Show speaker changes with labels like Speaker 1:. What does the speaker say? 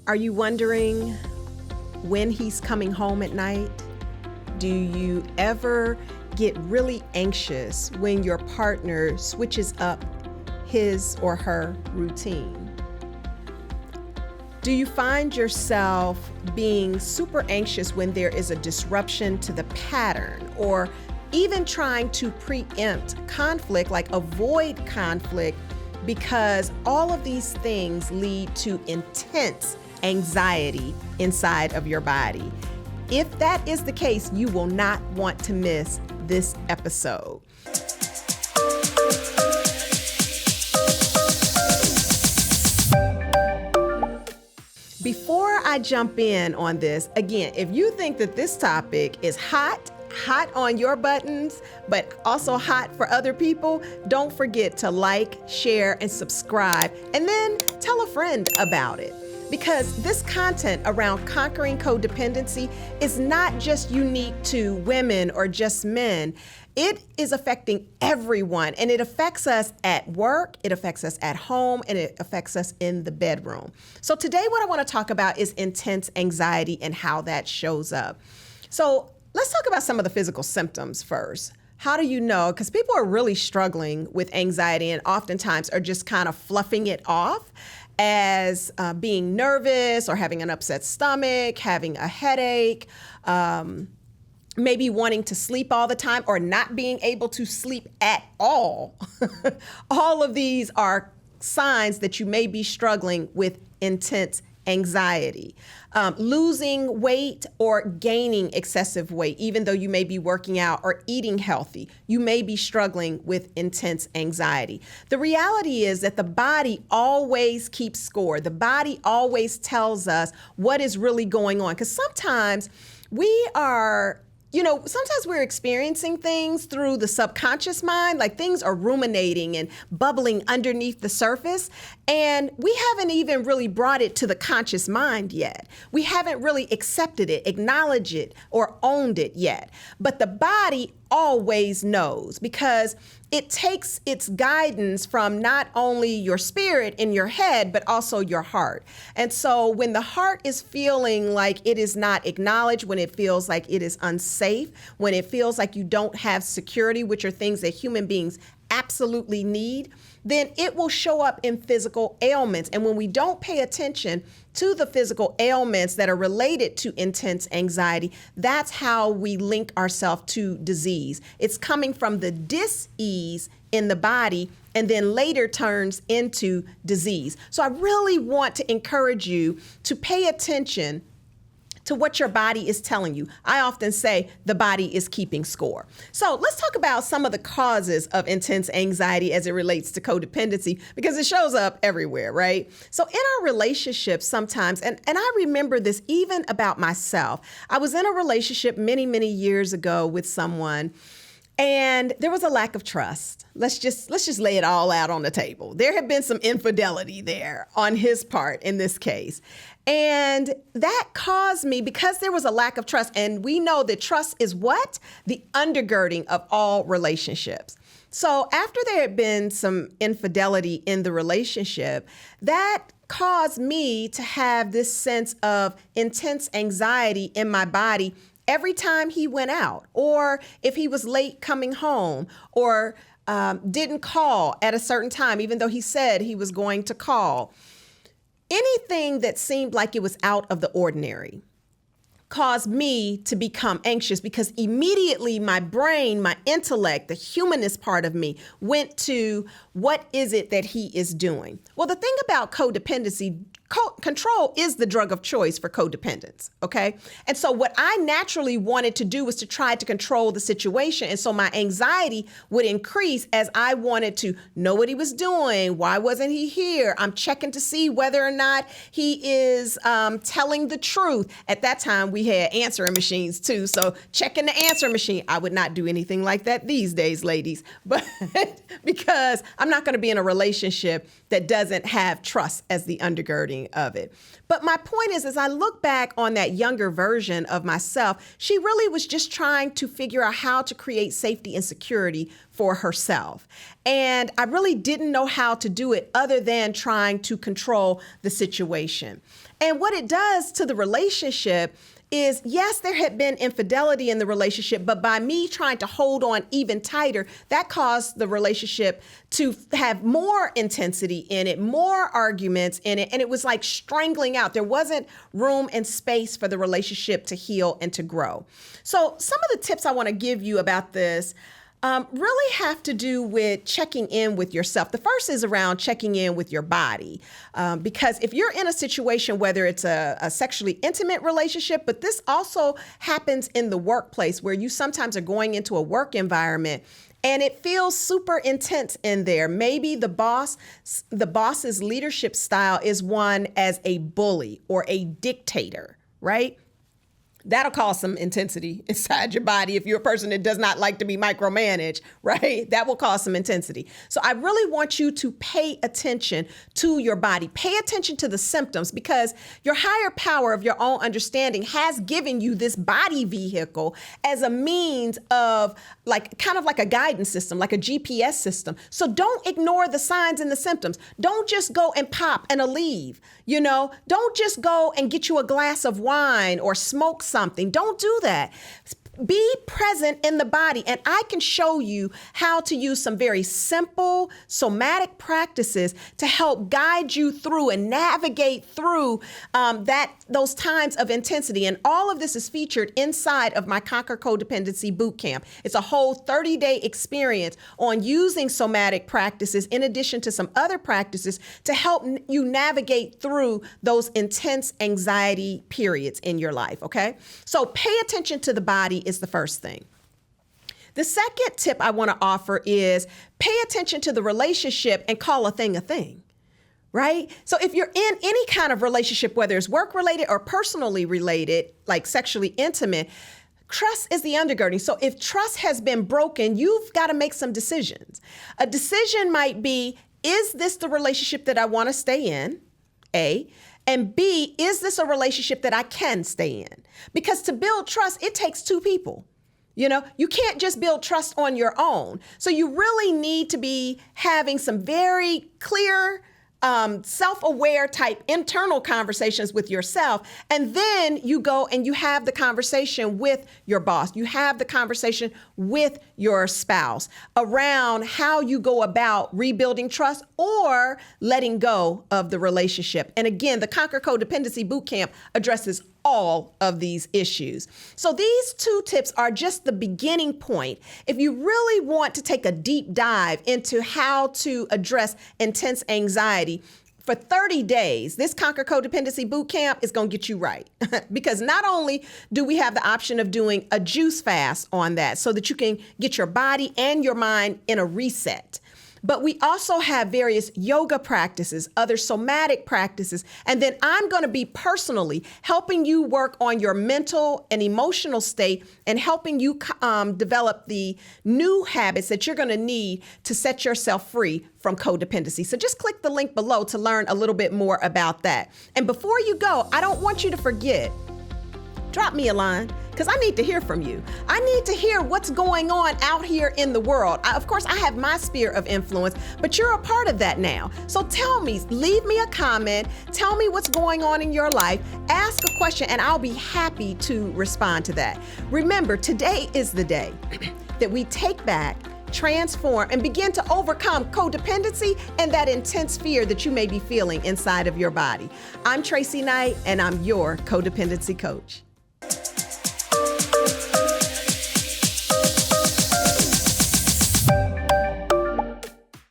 Speaker 1: Are you wondering when he's coming home at night? Do you ever get really anxious when your partner switches up his or her routine? Do you find yourself being super anxious when there is a disruption to the pattern, or even trying to preempt conflict, like avoid conflict, because all of these things lead to intense anxiety inside of your body? If that is the case, you will not want to miss this episode. Before I jump in on this, again, if you think that this topic is hot on your buttons, but also hot for other people, don't forget to like, share, and subscribe, and then tell a friend about it. Because this content around conquering codependency is not just unique to women or just men. It is affecting everyone, and it affects us at work, it affects us at home, and it affects us in the bedroom. So today what I want to talk about is intense anxiety and how that shows up. So let's talk about some of the physical symptoms first. How do you know? Because people are really struggling with anxiety and oftentimes are just kind of fluffing it off as being nervous or having an upset stomach, having a headache, maybe wanting to sleep all the time or not being able to sleep at all. All of these are signs that you may be struggling with intense anxiety. Losing weight or gaining excessive weight, even though you may be working out or eating healthy, you may be struggling with intense anxiety. The reality is that the body always keeps score. The body always tells us what is really going on. Because sometimes sometimes we're experiencing things through the subconscious mind, like things are ruminating and bubbling underneath the surface, and we haven't even really brought it to the conscious mind yet. We haven't really accepted it, acknowledged it, or owned it yet. But the body always knows, because it takes its guidance from not only your spirit in your head, but also your heart. And so when the heart is feeling like it is not acknowledged, when it feels like it is unsafe, when it feels like you don't have security, which are things that human beings absolutely need, then it will show up in physical ailments. And when we don't pay attention to the physical ailments that are related to intense anxiety, that's how we link ourselves to disease. It's coming from the dis-ease in the body and then later turns into disease. So I really want to encourage you to pay attention to what your body is telling you. I often say the body is keeping score. So let's talk about some of the causes of intense anxiety as it relates to codependency, because it shows up everywhere, right? So in our relationships sometimes, and I remember this even about myself. I was in a relationship many, many years ago with someone, and there was a lack of trust. Let's just lay it all out on the table. There had been some infidelity there on his part in this case. And that caused me, because there was a lack of trust, and we know that trust is what? The undergirding of all relationships. So after there had been some infidelity in the relationship, that caused me to have this sense of intense anxiety in my body every time he went out, or if he was late coming home, or didn't call at a certain time, even though he said he was going to call. Anything that seemed like it was out of the ordinary caused me to become anxious, because immediately my brain, my intellect, the humanist part of me went to, what is it that he is doing? Well, the thing about codependency, control is the drug of choice for codependence, okay? And so what I naturally wanted to do was to try to control the situation. And so my anxiety would increase as I wanted to know what he was doing. Why wasn't he here? I'm checking to see whether or not he is telling the truth. At that time, we had answering machines too. So checking the answer machine. I would not do anything like that these days, ladies, but because I'm not going to be in a relationship that doesn't have trust as the undergirding of it. But my point is, as I look back on that younger version of myself, she really was just trying to figure out how to create safety and security for herself. And I really didn't know how to do it other than trying to control the situation. And what it does to the relationship is, yes, there had been infidelity in the relationship, but by me trying to hold on even tighter, that caused the relationship to have more intensity in it, more arguments in it, and it was like strangling out. There wasn't room and space for the relationship to heal and to grow. So some of the tips I want to give you about this really have to do with checking in with yourself. The first is around checking in with your body. Because if you're in a situation, whether it's a sexually intimate relationship, but this also happens in the workplace where you sometimes are going into a work environment and it feels super intense in there. Maybe the boss's leadership style is one as a bully or a dictator, right? That'll cause some intensity inside your body if you're a person that does not like to be micromanaged, right? That will cause some intensity. So I really want you to pay attention to your body. Pay attention to the symptoms, because your higher power of your own understanding has given you this body vehicle as a means of kind of like a guidance system, like a GPS system. So don't ignore the signs and the symptoms. Don't just go and pop and leave. Don't just go and get you a glass of wine or smoke something. Don't do that. Be present in the body. And I can show you how to use some very simple somatic practices to help guide you through and navigate through those times of intensity. And all of this is featured inside of my Conquer Codependency Bootcamp. It's a whole 30-day experience on using somatic practices in addition to some other practices to help you navigate through those intense anxiety periods in your life, okay? So pay attention to the body is the first thing. The second tip I want to offer is pay attention to the relationship and call a thing, right? So if you're in any kind of relationship, whether it's work related or personally related, like sexually intimate, trust is the undergirding. So if trust has been broken, you've got to make some decisions. A decision might be, is this the relationship that I want to stay in? A. And B, is this a relationship that I can stay in? Because to build trust, it takes two people. You can't just build trust on your own. So you really need to be having some very clear, self-aware type internal conversations with yourself. And then you go and you have the conversation with your boss. You have the conversation with your spouse around how you go about rebuilding trust or letting go of the relationship. And again, the Conquer Codependency Bootcamp addresses all of these issues. So these two tips are just the beginning point. If you really want to take a deep dive into how to address intense anxiety, for 30 days, this Conquer Codependency Bootcamp is going to get you right. Because not only do we have the option of doing a juice fast on that so that you can get your body and your mind in a reset, but we also have various yoga practices, other somatic practices, and then I'm going to be personally helping you work on your mental and emotional state and helping you develop the new habits that you're going to need to set yourself free from codependency. So just click the link below to learn a little bit more about that. And before you go, I don't want you to forget, drop me a line, because I need to hear from you. I need to hear what's going on out here in the world. Of course, I have my sphere of influence, but you're a part of that now. So tell me, leave me a comment, tell me what's going on in your life, ask a question, and I'll be happy to respond to that. Remember, today is the day that we take back, transform, and begin to overcome codependency and that intense fear that you may be feeling inside of your body. I'm Tracey Knight, and I'm your codependency coach.